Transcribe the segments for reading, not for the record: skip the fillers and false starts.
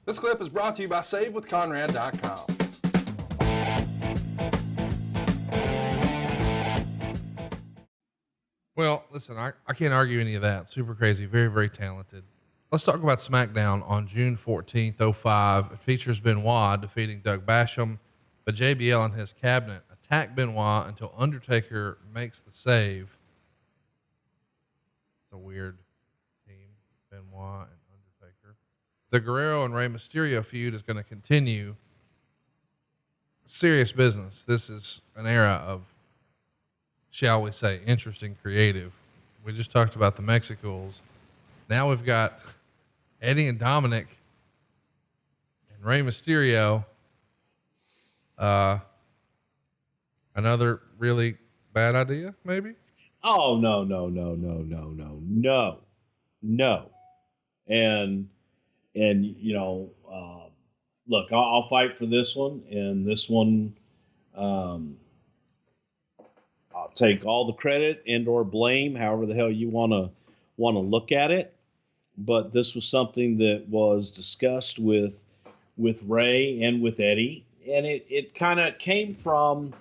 This clip is brought to you by SaveWithConrad.com. Well, listen, I can't argue any of that. Super crazy. Very, very talented. Let's talk about SmackDown on June 14th, 2005. It features Benoit defeating Doug Basham, but JBL and his cabinet attack Benoit until Undertaker makes the save. It's a weird team, Benoit and Undertaker. The Guerrero and Rey Mysterio feud is going to continue. Serious business. This is an era of, shall we say, interesting creative. We just talked about the Mexicals. Now we've got Eddie and Dominic and Rey Mysterio. Another really bad idea, maybe? Oh, no. And you know, look, I'll fight for this one, and this one, I'll take all the credit and/or blame, however the hell you want to look at it. But this was something that was discussed with Rey and with Eddie, and it kind of came from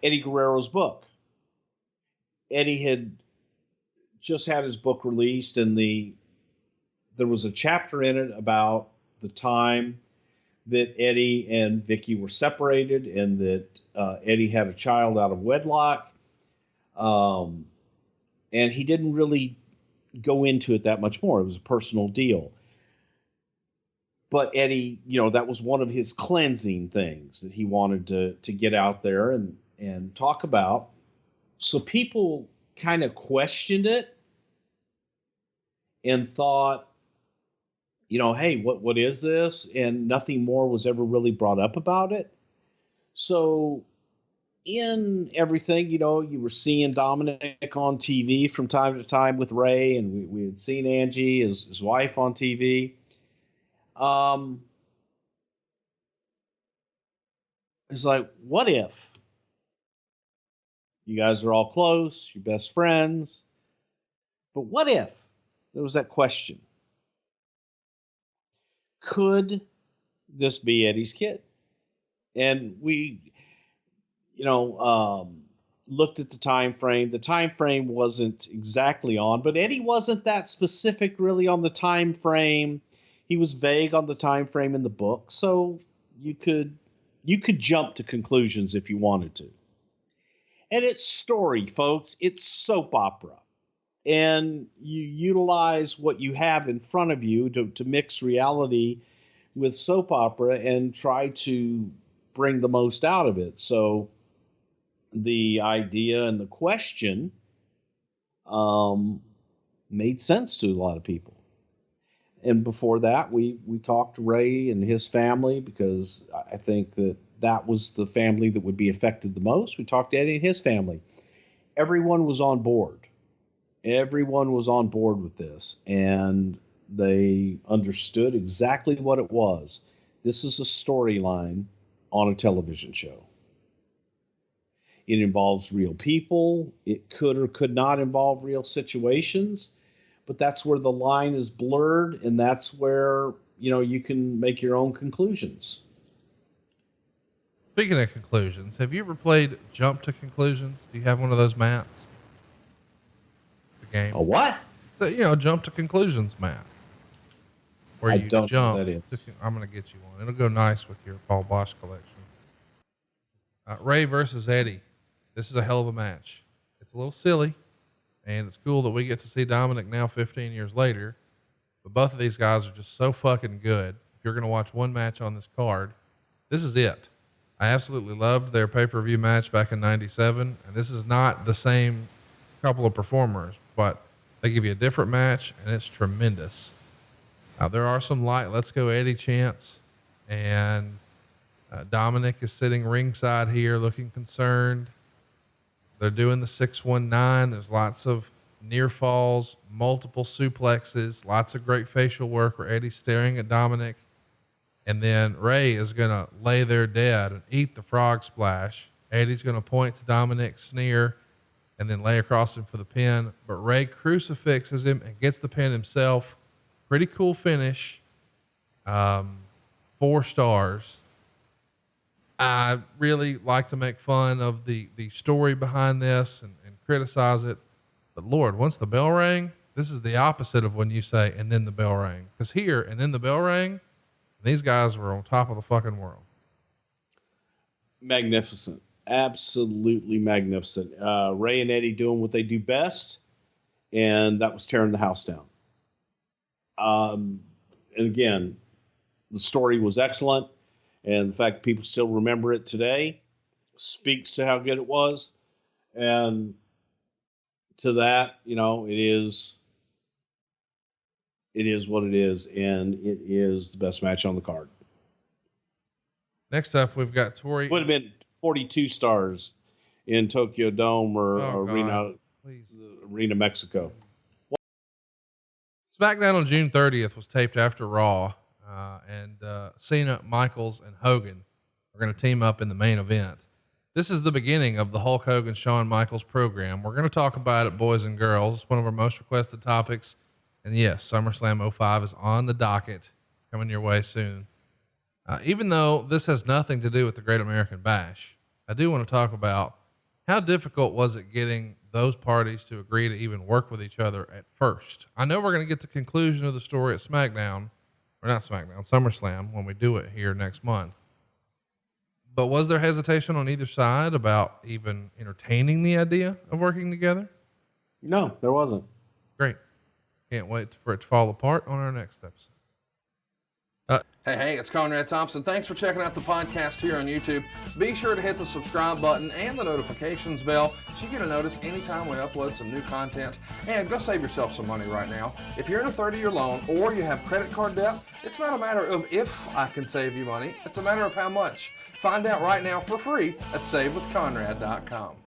Eddie Guerrero's book. Eddie had just had his book released, and there was a chapter in it about the time that Eddie and Vicky were separated, and that Eddie had a child out of wedlock. And he didn't really go into it that much more. It was a personal deal. But Eddie, you know, that was one of his cleansing things that he wanted to get out there and talk about. So people kind of questioned it and thought, you know, hey, what is this? And nothing more was ever really brought up about it. So in everything, you know, you were seeing Dominic on TV from time to time with Rey, and we had seen Angie, his wife, on TV. It's like, what if you guys are all close, you're best friends, but what if there was that question? Could this be Eddie's kid? And we, you know, looked at the time frame. The time frame wasn't exactly on, but Eddie wasn't that specific really on the time frame. He was vague on the time frame in the book, so you could jump to conclusions if you wanted to. And it's story, folks. It's soap opera. And you utilize what you have in front of you to mix reality with soap opera and try to bring the most out of it. So the idea and the question made sense to a lot of people. And before that, we talked to Rey and his family, because I think that was the family that would be affected the most. We talked to Eddie and his family. Everyone was on board. Everyone was on board with this, and they understood exactly what it was. This is a storyline on a television show. It involves real people. It could or could not involve real situations, but that's where the line is blurred, and that's where, you know, you can make your own conclusions. Speaking of conclusions, have you ever played Jump to Conclusions? Do you have one of those mats? Game. A what? So, you know, Jump to Conclusions map, where you don't jump. know what that is. I'm going to get you one. It'll go nice with your Paul Bosch collection. Rey versus Eddie. This is a hell of a match. It's a little silly, and it's cool that we get to see Dominic now 15 years later, but both of these guys are just so fucking good. If you're going to watch one match on this card, this is it. I absolutely loved their pay-per-view match back in 97, and this is not the same couple of performers, but they give you a different match, and it's tremendous. Now, there are some light Let's Go Eddie chants, and Dominic is sitting ringside here looking concerned. They're doing the 619. There's lots of near falls, multiple suplexes, lots of great facial work where Eddie's staring at Dominic, and then Rey is going to lay there dead and eat the frog splash. Eddie's going to point to Dominic, sneer, and then lay across him for the pin. But Rey crucifixes him and gets the pin himself. Pretty cool finish. 4 stars. I really like to make fun of the story behind this and criticize it. But Lord, once the bell rang, this is the opposite of when you say, and then the bell rang. Because here, and then the bell rang, these guys were on top of the fucking world. Magnificent. Absolutely magnificent. Rey and Eddie doing what they do best, and that was tearing the house down. And again, the story was excellent, and the fact people still remember it today speaks to how good it was. And to that, it is what it is, and it is the best match on the card. Next up, we've got Tori. Would have been 42 stars in Tokyo Dome or Arena Mexico. SmackDown on June 30th was taped after Raw, and Cena, Michaels, and Hogan are going to team up in the main event. This is the beginning of the Hulk Hogan Shawn Michaels program. We're going to talk about it, boys and girls. It's one of our most requested topics. And yes, SummerSlam 05 is on the docket. It's coming your way soon. Even though this has nothing to do with the Great American Bash, I do want to talk about how difficult was it getting those parties to agree to even work with each other at first. I know we're going to get the conclusion of the story at SmackDown, or not SmackDown, SummerSlam, when we do it here next month. But was there hesitation on either side about even entertaining the idea of working together? No, there wasn't. Great. Can't wait for it to fall apart on our next episode. Hey, it's Conrad Thompson. Thanks for checking out the podcast here on YouTube. Be sure to hit the subscribe button and the notifications bell so you get a notice anytime we upload some new content. And go save yourself some money right now. If you're in a 30-year loan or you have credit card debt, it's not a matter of if I can save you money. It's a matter of how much. Find out right now for free at SaveWithConrad.com.